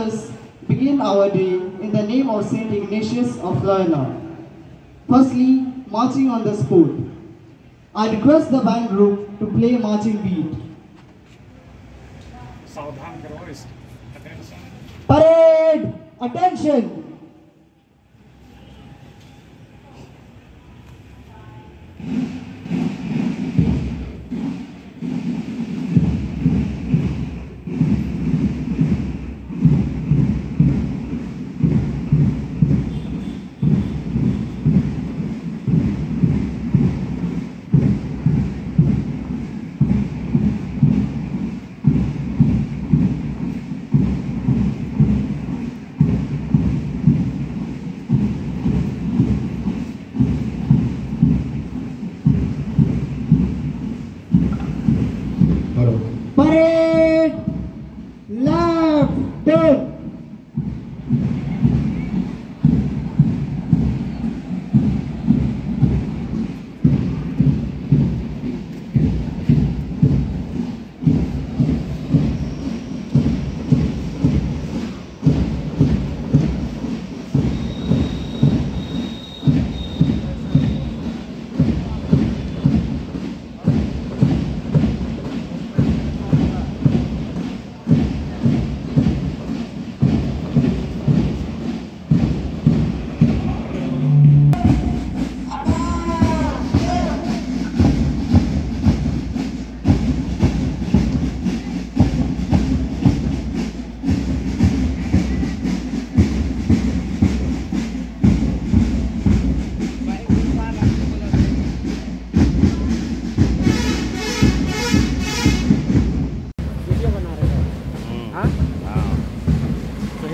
us begin our day in the name of Saint Ignatius of Loyola. Firstly, marching on the spot. I request the band group to play marching beat. Parade! Attention! Parade! Left! Turn!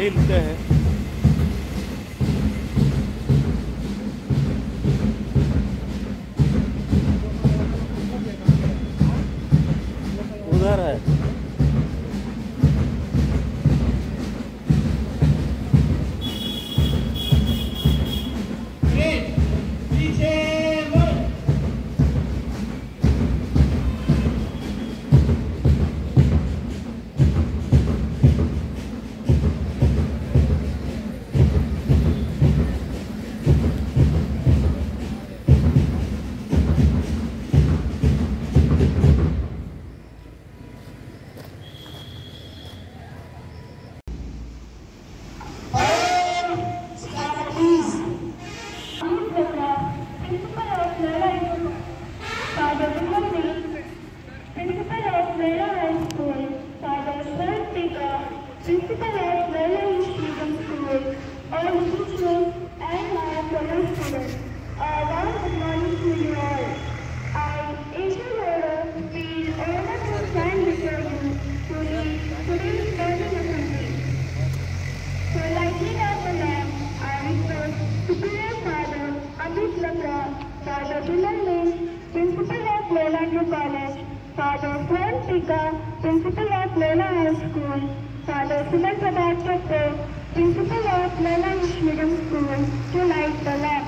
हिलते हैं। उधर है। Principal of Loyola Freedom School, all teachers and my fellow students. Very good morning to you all. I, Asia Loyola, feel honored to stand before you to lead today's learning assembly. For lighting up the lamp, I request Superior Father Amit Lakra, Father Dylan Lane, Principal of Loyola College, Father Fern Tika, Principal of Loyola High School, Father Suman Prabhat Chakrav, Principal of Loyola English Medium School, to light the lamp.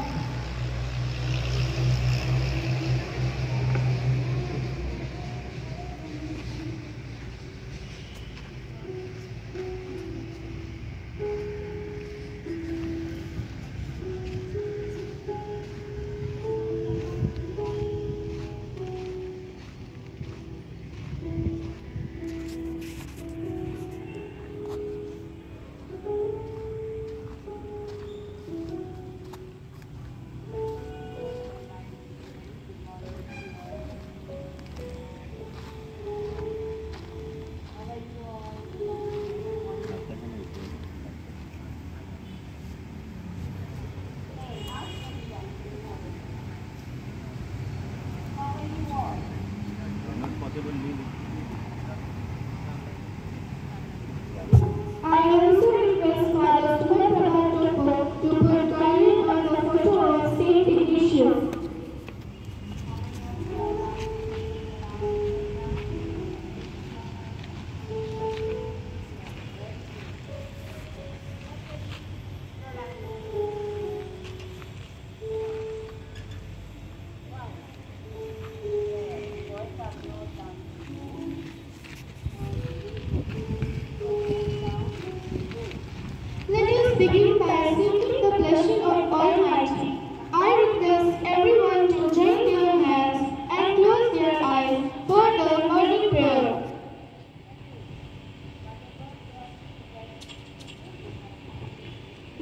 us begin by seeking the blessing of Almighty. I request everyone to join their hands and close their eyes for the morning prayer.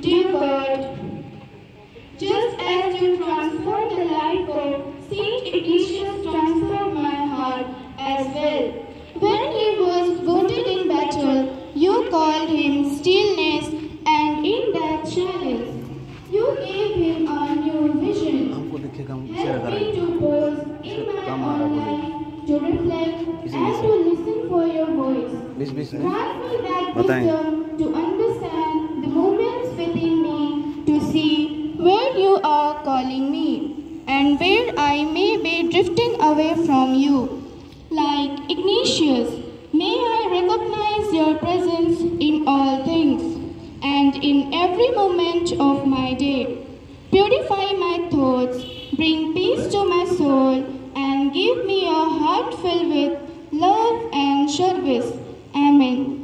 Dear God, just as you transformed the life of Saint Ignatius, transformed my heart as well. When he was wounded in battle, you called him stillness, and in that challenge, you gave him a new vision. Help me to pause in my own life, to reflect and to listen for your voice. Grant me that wisdom to understand the moments within me, to see where you are calling me, and where I may be drifting away from you. Like Ignatius, may I recognize your presence in all things and in every moment of my day. Purify my thoughts, bring peace to my soul, and give me a heart filled with love and service. Amen.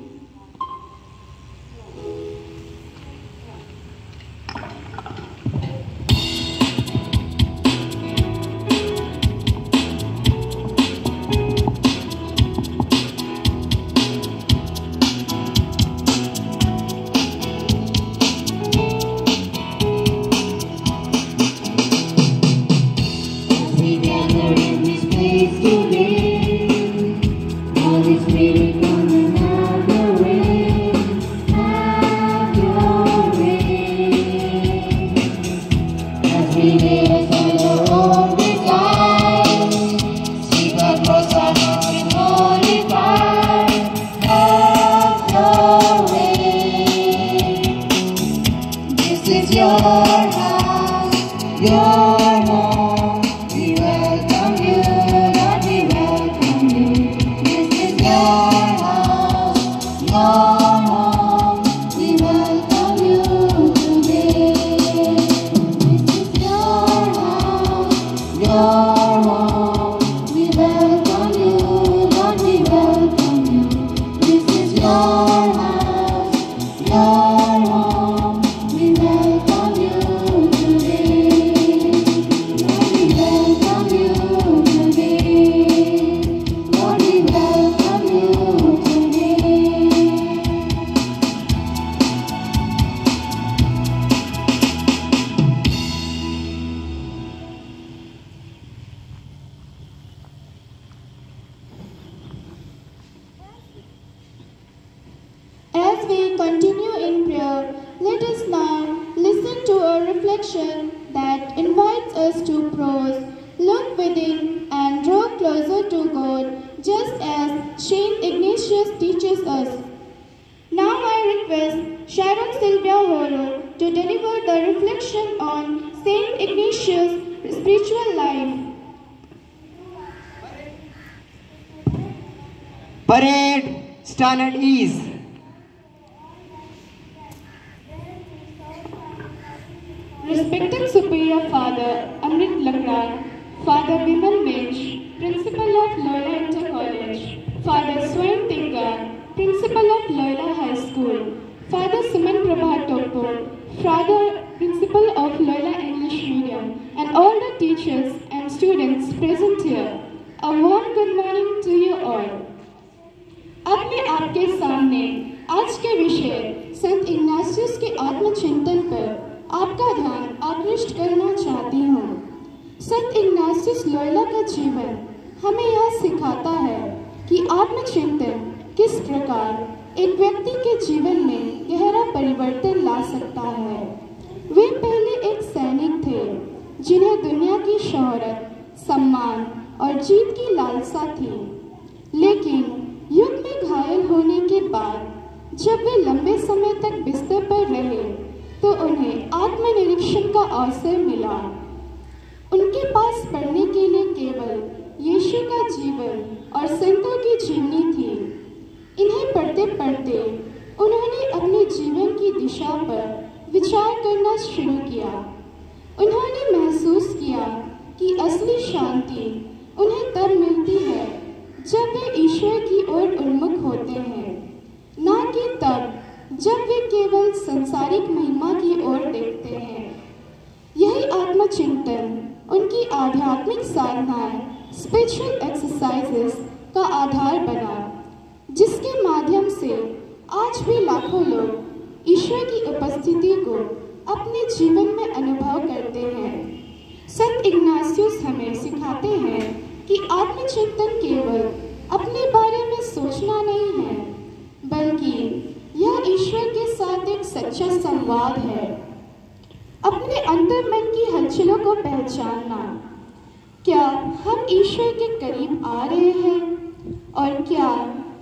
As we continue in prayer, let us now listen to a reflection that invites us to pause, look within, and draw closer to God, just as Saint Ignatius teaches us. Now I request Sharon Sylvia Horo to deliver the reflection on Saint Ignatius' spiritual life. Parade, stand at ease. Respected Superior Father Amrit Lakran, Father Bimal Bench, Principal of Loyola Inter College, Father Swain Tinga, Principal of Loyola High School, Father Suman Prabha Topo, Father Principal of Loyola English Medium, and all the teachers and students present here. A warm good morning to you all. अब मैं आपके सामने आज के विषय संत इग्नासियस के आत्मचिंतन पर आपका ध्यान आकृष्ट करना चाहती हूँ। संत इग्नासियस लोयोला का जीवन हमें यह सिखाता है कि आत्मचिंतन किस प्रकार एक व्यक्ति के जीवन में गहरा परिवर्तन ला सकता है। वे पहले एक सैनिक थे जिन्हें दुनिया की शोहरत, सम्मान और जीत की लालसा थी, लेकिन युद्ध में घायल होने के बाद जब वे लंबे समय तक बिस्तर पर रहे तो उन्हें आत्मनिरीक्षण का अवसर मिला। उनके पास पढ़ने के लिए केवल यीशु का जीवन और संतों की जीवनी थी। इन्हें पढ़ते पढ़ते उन्होंने अपने जीवन की दिशा पर विचार करना शुरू किया। उन्होंने महसूस किया कि असली शांति उन्हें तब मिलती है जब वे ईश्वर की ओर उन्मुख होते हैं, न कि तब जब वे केवल सांसारिक महिमा की ओर देखते हैं। यही आत्मचिंतन उनकी आध्यात्मिक साधनाएं, स्पिरिचुअल एक्सरसाइजेस का आधार बना, जिसके माध्यम से आज भी लाखों लोग ईश्वर की उपस्थिति को अपने जीवन में अनुभव करते हैं। संत इग्नासियस हमें सिखाते हैं कि आत्मचिंतन केवल अपने बारे में सोचना नहीं है, बल्कि यह ईश्वर के साथ एक सच्चा संवाद है। अपने अंतर्मन की हलचलों को पहचानना, क्या हम ईश्वर के करीब आ रहे हैं और क्या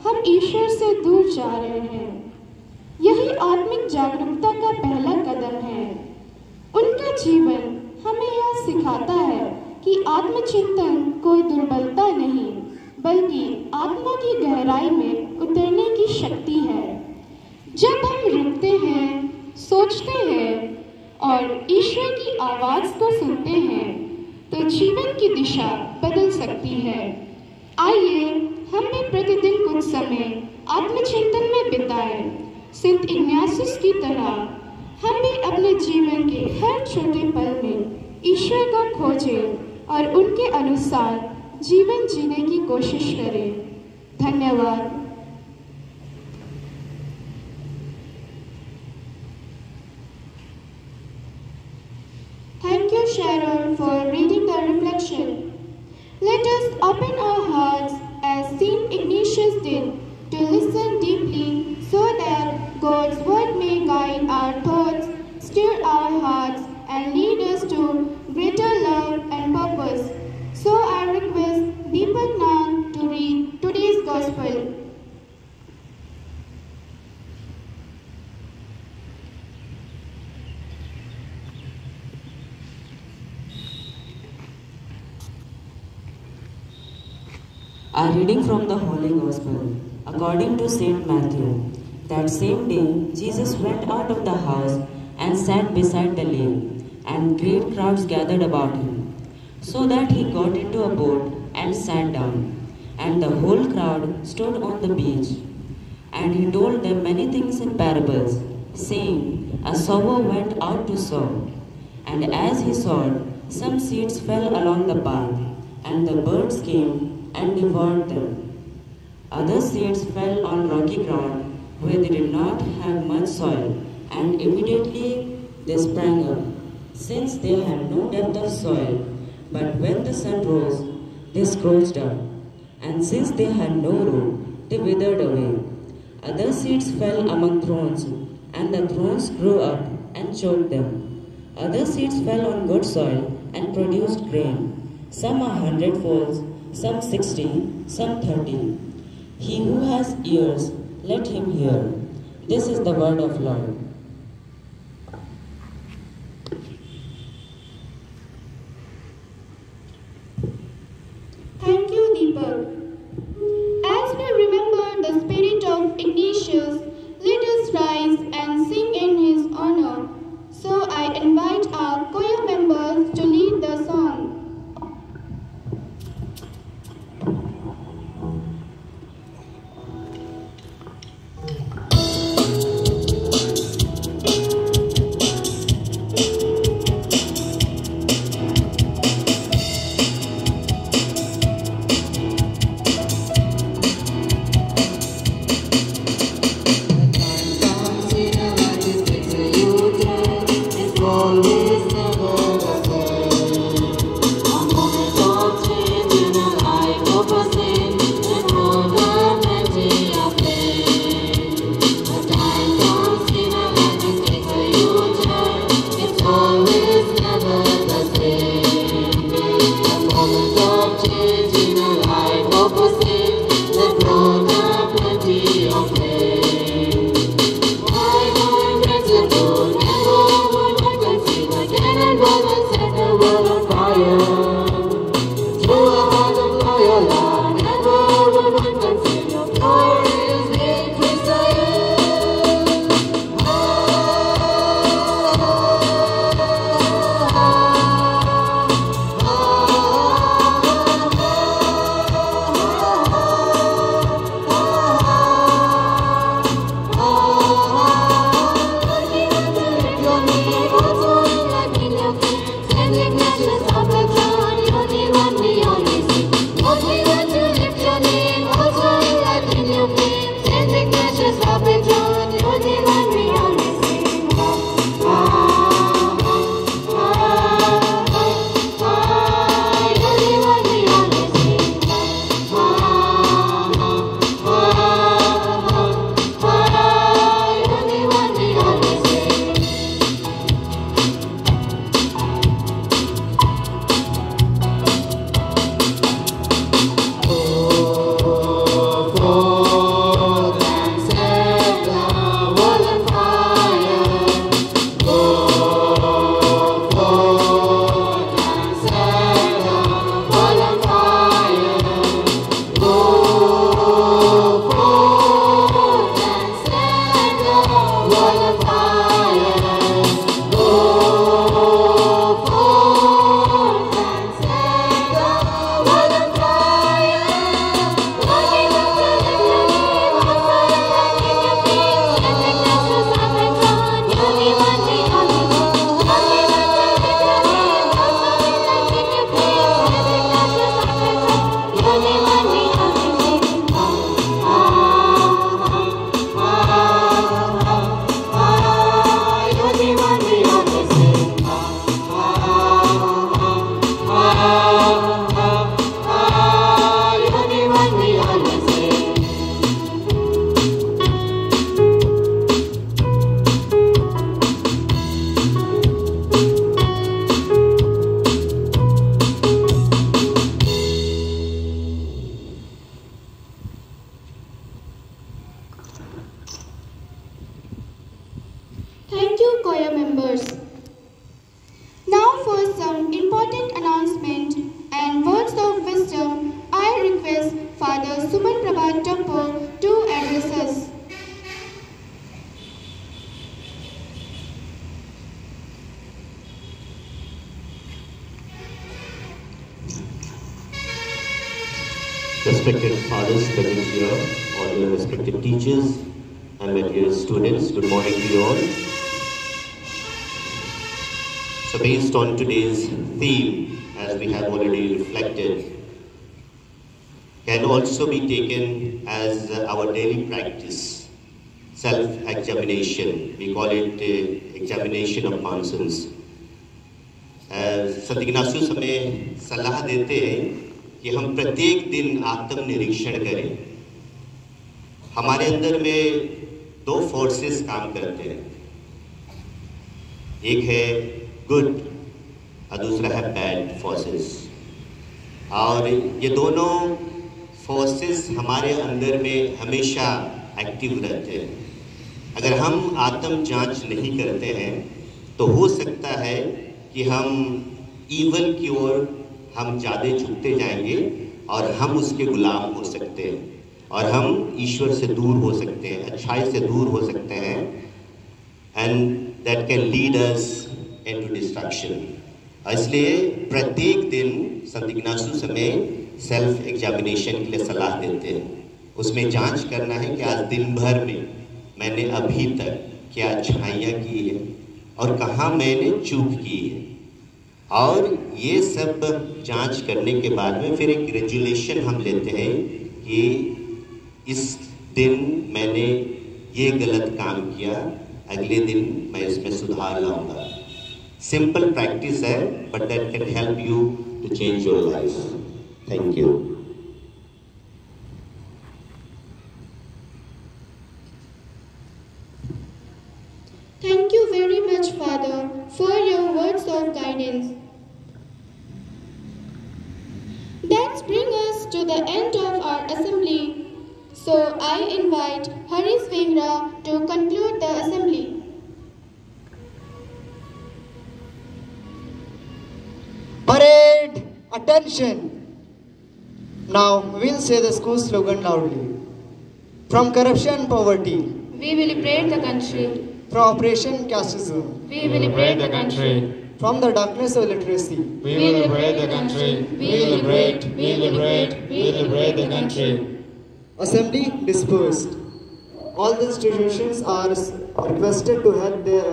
हम ईश्वर से दूर जा रहे हैं, यही आत्मिक जागरूकता का पहला कदम है। उनका जीवन हमें यह सिखाता है कि आत्मचिंतन कोई दुर्बलता नहीं, बल्कि आत्मा की गहराई में उतरने की शक्ति है। जब हम रुकते हैं, सोचते हैं और ईश्वर की आवाज़ को सुनते हैं, तो जीवन की दिशा बदल सकती है। आइए हम भी प्रतिदिन कुछ समय आत्मचिंतन में बिताएं। संत इग्नासियस की तरह हम भी अपने जीवन के हर छोटे पल में ईश्वर को खोजें और उनके अनुसार जीवन जीने की कोशिश करें। धन्यवाद। Thank you, Sharon, for reading the reflection. Let us open our hearts as Saint Ignatius did to listen deeply so that God's word may guide our thoughts, stir our hearts, and lead us to greater love and purpose. So I request Deepak Nag to read today's Gospel. A reading from the Holy Gospel according to Saint Matthew. That same day, Jesus went out of the house and sat beside the lake, and great crowds gathered about him, so that he got into a boat and sat down, and the whole crowd stood on the beach. And he told them many things in parables, saying, A sower went out to sow, and as he sowed, some seeds fell along the path, and the birds came and devoured them. Other seeds fell on rocky ground where they did not have much soil, and immediately they sprang up, since they had no depth of soil. But when the sun rose, they scorched up, and since they had no root, they withered away. Other seeds fell among thorns, and the thorns grew up and choked them. Other seeds fell on good soil and produced grain, some 100-fold, some 60, some 30. He who has ears, let him hear. This is the word of Lord. Thank you, Deepak. As we remember the spirit of Ignatius, let us rise and sing in his honor. So I invite our choir members to lead the song. choir members. Now for some important announcement and words of wisdom, I request Father Suman Prabhat Tampo to address us. Respected fathers present here, all the respected teachers, and my dear students, good morning to you all. So based on today's theme, as we have already reflected, can also be taken as our daily practice, self-examination. We call it examination of conscience. संत इग्नाशियस हमें सलाह देते हैं कि हम प्रत्येक दिन आत्मनिरीक्षण करें। हमारे अंदर में दो फोर्सेस काम करते हैं, एक है गुड और दूसरा है बैड फोर्सेस, और ये दोनों फोर्सेस हमारे अंदर में हमेशा एक्टिव रहते हैं। अगर हम आत्म जांच नहीं करते हैं तो हो सकता है कि हम ईवल की ओर हम ज़्यादा झुकते जाएंगे और हम उसके गुलाम हो सकते हैं और हम ईश्वर से दूर हो सकते हैं, अच्छाई से दूर हो सकते हैं, and that can lead us into destruction. इसलिए प्रत्येक दिन संत इग्नाशियस हमें सेल्फ एग्जामिनेशन के लिए सलाह देते हैं। उसमें जांच करना है कि आज दिन भर में मैंने अभी तक क्या अच्छाइयाँ की है और कहाँ मैंने चूक की है, और ये सब जांच करने के बाद में फिर एक रेजुलेशन हम लेते हैं कि इस दिन मैंने ये गलत काम किया, अगले दिन मैं इसमें सुधार लाऊंगा। सिंपल प्रैक्टिस है, but that can help you to change your life. Thank you. Thank you very much, Father, for your words of guidance. That brings us to the end of our assembly. So I invite Haris Vengra to conclude the assembly. Parade! Attention! Now we'll say the school slogan loudly. From corruption and poverty, We will liberate the country. from oppression and casteism, We will liberate the country. from the darkness of illiteracy, We will liberate the country. We will liberate. We will liberate. We will liberate the country. assembly dispersed. All the institutions are requested to have their